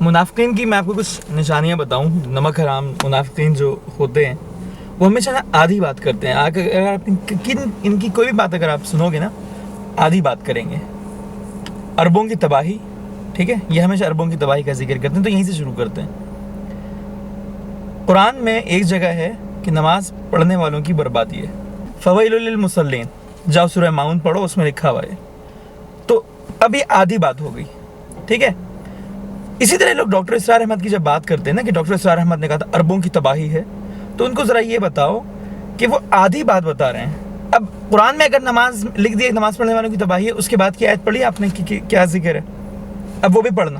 منافقین کی میں آپ کو کچھ نشانیاں بتاؤں. نمک حرام منافقین جو ہوتے ہیں وہ ہمیشہ نا آدھی بات کرتے ہیں. اگر آپ ان کی کوئی بھی بات اگر آپ سنو گے نا آدھی بات کریں گے. عربوں کی تباہی, ٹھیک ہے, یہ ہمیشہ عربوں کی تباہی کا ذکر کرتے ہیں. تو یہیں سے شروع کرتے ہیں. قرآن میں ایک جگہ ہے کہ نماز پڑھنے والوں کی بربادی ہے. فویل للمصلین, جاؤ سورہ ماؤن پڑھو, اس میں لکھا ہوا ہے. تو اب یہ آدھی بات ہو گئی, ٹھیک ہے. اسی طرح لوگ ڈاکٹر اسرار احمد کی جب بات کرتے ہیں نا کہ ڈاکٹر اسرار احمد نے کہا تھا عربوں کی تباہی ہے, تو ان کو ذرا یہ بتاؤ کہ وہ آدھی بات بتا رہے ہیں. اب قرآن میں اگر نماز لکھ دی نماز پڑھنے والوں کی تباہی ہے, اس کے بعد کی آیت پڑھی آپ نے کیا ذکر ہے, اب وہ بھی پڑھنا.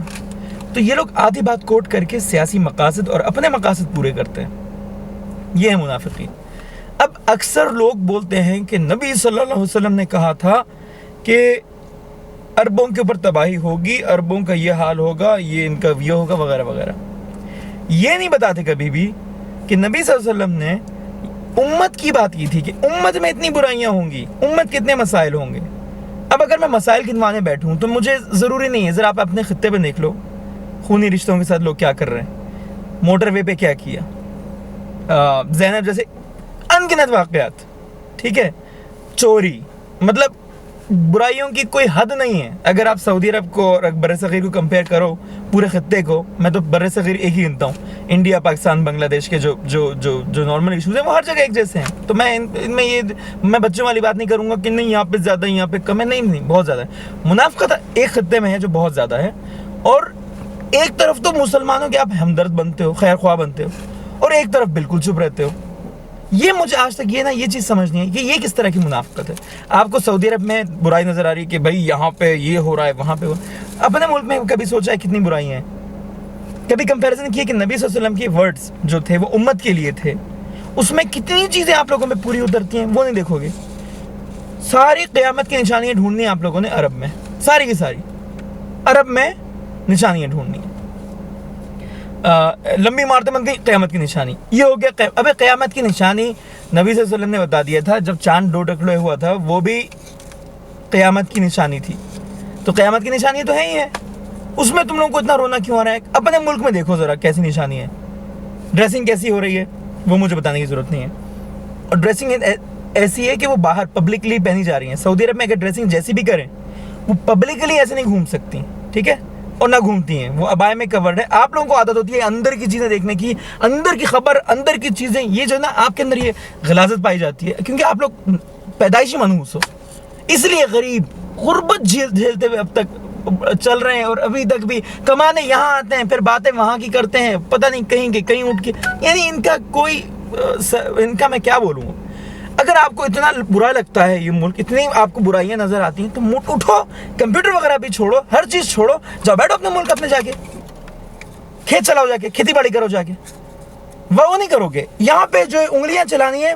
تو یہ لوگ آدھی بات کوٹ کر کے سیاسی مقاصد اور اپنے مقاصد پورے کرتے ہیں. یہ ہے منافقین. اب اکثر لوگ بولتے ہیں کہ نبی صلی اللہ علیہ وسلم نے کہا تھا کہ عربوں کے اوپر تباہی ہوگی, عربوں کا یہ حال ہوگا, یہ ان کا یہ ہوگا وغیرہ وغیرہ. یہ نہیں بتاتے کبھی بھی کہ نبی صلی اللہ علیہ وسلم نے امت کی بات کی تھی کہ امت میں اتنی برائیاں ہوں گی, امت کے اتنے مسائل ہوں گے. اب اگر میں مسائل گنوانے بیٹھوں تو مجھے ضروری نہیں ہے, ذرا آپ اپنے خطے پہ دیکھ لو خونی رشتوں کے ساتھ لوگ کیا کر رہے ہیں, موٹر وے پہ کیا کیا, زینب جیسے ان گنت واقعات, ٹھیک ہے, چوری, مطلب برائیوں کی کوئی حد نہیں ہے. اگر آپ سعودی عرب کو اور بر صغیر کو کمپیئر کرو پورے خطے کو, میں تو بر صغیر ایک ہی گنتا ہوں, انڈیا پاکستان بنگلہ دیش کے جو نارمل ایشوز ہیں وہ ہر جگہ ایک جیسے ہیں. تو میں ان میں یہ میں بچوں والی بات نہیں کروں گا کہ نہیں یہاں پہ زیادہ یہاں پہ کم ہے, نہیں بہت زیادہ ہے. منافقت ایک خطے میں ہے جو بہت زیادہ ہے, اور ایک طرف تو مسلمانوں کے آپ ہمدرد بنتے ہو, خیر خواہ بنتے ہو, اور ایک طرف بالکل چپ رہتے ہو. یہ مجھے آج تک یہ چیز سمجھنی ہے کہ یہ کس طرح کی منافقت ہے. آپ کو سعودی عرب میں برائی نظر آ رہی ہے کہ بھائی یہاں پہ یہ ہو رہا ہے, وہاں پہ اپنے ملک میں کبھی سوچا ہے کتنی برائیاں ہیں؟ کبھی کمپیریزن کیا کہ نبی صلی اللہ علیہ وسلم کے ورڈز جو تھے وہ امت کے لیے تھے, اس میں کتنی چیزیں آپ لوگوں میں پوری اترتی ہیں وہ نہیں دیکھو گے. ساری قیامت کی نشانیاں ڈھونڈنی ہیں آپ لوگوں نے عرب میں, ساری کی ساری عرب میں نشانیاں ڈھونڈنی ہیں. لمبی مارتمند کی قیامت کی نشانی یہ ہو گیا. ابے قیامت کی نشانی نبی صلی اللہ علیہ وسلم نے بتا دیا تھا, جب چاند 2 ٹکڑے ہوا تھا وہ بھی قیامت کی نشانی تھی. تو قیامت کی نشانی تو ہے ہی ہے, اس میں تم لوگوں کو اتنا رونا کیوں آ رہا ہے؟ اپنے ملک میں دیکھو ذرا کیسی نشانی ہے, ڈریسنگ کیسی ہو رہی ہے وہ مجھے بتانے کی ضرورت نہیں ہے. اور ڈریسنگ ایسی ہے کہ وہ باہر پبلکلی پہنی جا رہی ہیں. سعودی عرب میں اگر ڈریسنگ جیسی بھی کریں وہ پبلکلی ایسے نہیں گھوم سکتی, ٹھیک ہے, اور نہ گھومتی ہیں, وہ عبایا میں کورڈ ہے. آپ لوگوں کو عادت ہوتی ہے اندر کی چیزیں دیکھنے کی, اندر کی خبر, اندر کی چیزیں, یہ جو نا آپ کے اندر یہ غلاظت پائی جاتی ہے کیونکہ آپ لوگ پیدائشی منحوس ہو, اس لیے غریب غربت جھیلتے ہوئے اب تک چل رہے ہیں, اور ابھی تک بھی کمانے یہاں آتے ہیں, پھر باتیں وہاں کی کرتے ہیں, پتہ نہیں کہیں کے کہیں اٹھ کے. یعنی ان کا میں کیا بولوں. اگر آپ کو اتنا برا لگتا ہے یہ ملک, اتنی آپ کو برائیاں نظر آتی ہیں, تو مٹ اٹھو, کمپیوٹر وغیرہ بھی چھوڑو, ہر چیز چھوڑو, جاؤ بیٹھو اپنے ملک, اپنے جا کے کھیت چلاؤ, جا کے کھیتی باڑی کرو, جا کے وہ نہیں کرو گے. یہاں پہ جو انگلیاں چلانی ہے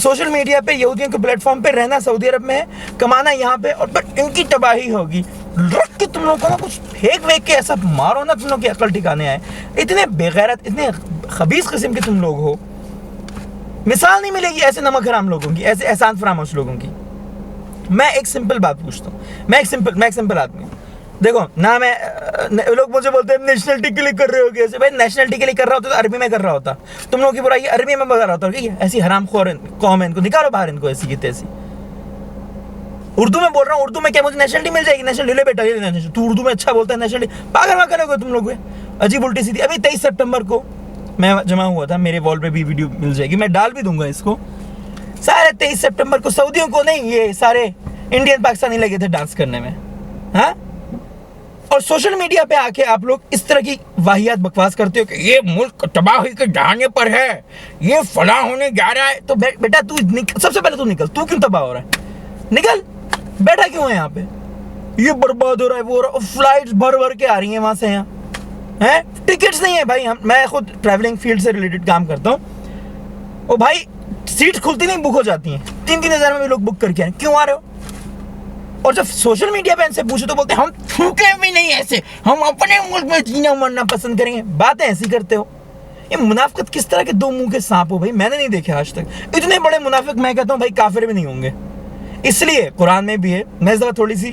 سوشل میڈیا پہ, یہودیوں کے پلیٹ فارم پہ رہنا سعودی عرب میں ہے, کمانا یہاں پہ, اور پھر ان کی تباہی ہوگی. رکھ کے تم لوگوں کو نا کچھ پھینک ویک کے ایسا مارو نا تم لوگ کی عقل ٹھکانے آئے. اتنے بے غیرت, اتنے خبیث قسم کے تم لوگ ہو, مثال نہیں ملے گی ایسے نمک حرام لوگوں کی, ایسے احسان فراموش لوگوں کی. میں ایک سمپل بات پوچھتا ہوں, میں ایک سمپل آدمی ہوں. دیکھو نا, میں لوگ مجھے بولتے ہیں نیشنلٹی کے لیے کر رہے ہو گے ایسے. بھائی نیشنلٹی کے لیے کر رہا ہوتا تو عربی میں کر رہا ہوتا. تم لوگوں کی برائی عربی میں بتا رہا ہوتا, ٹھیک ہے, ایسی حرام خور قوم ہے, ان کو نکالو باہر, ان کو ایسی کی تیسی. اردو میں بول رہا ہوں, اردو میں کیا مجھے نیشنلٹی مل جائے گی؟ نیشنلٹی لے بیٹا, تو اردو میں اچھا بولتا ہے نیشنلٹی, پاگل واگل ہو گئے تم لوگ, عجیب الٹی سیدھی. ابھی 23 سپٹمبر کو میں جمع ہوا تھا, میرے وال پہ بھی ویڈیو مل جائے گی, میں ڈال بھی دوں گا اس کو. سارے 23 سپٹمبر کو سعودیوں کو نہیں, یہ سارے انڈین پاکستانی لگے تھے ڈانس کرنے میں, ہاں. اور سوشل میڈیا پہ آ کے آپ لوگ اس طرح کی واہیات بکواس کرتے ہو کہ یہ ملک تباہی کے جانے پر ہے, یہ فلاں ہونے جا رہا ہے. تو بیٹا تو سب سے پہلے تو نکل, تو کیوں تباہ ہو رہا ہے؟ نکل, بیٹھا کیوں ہے یہاں پہ؟ یہ برباد ہو رہا ہے, وہ ہو رہا ہے, فلائٹس بھر کے آ رہی ہیں وہاں سے یہاں, ہیں ٹکٹس نہیں ہے بھائی. میں خود ٹریولنگ فیلڈ سے ریلیٹڈ کام کرتا ہوں, او بھائی سیٹ کھلتی نہیں, بک ہو جاتی ہیں, 3-3 ہزار میں بھی لوگ بک کر کے آئے. کیوں آ رہے ہو؟ اور جب سوشل میڈیا پہ ان سے پوچھو تو بولتے ہیں ہم تھوکے بھی نہیں ایسے, ہم اپنے ملک میں جینا مرنا پسند کریں گے. باتیں ایسی کرتے ہو. یہ منافقت کس طرح کے 2 منہ کے سانپ ہو بھائی, میں نے نہیں دیکھے آج تک. اتنے بڑے منافق میں کہتا ہوں بھائی کافر بھی نہیں ہوں گے. اس لیے قرآن میں بھی ہے, میں اس دفعہ تھوڑی سی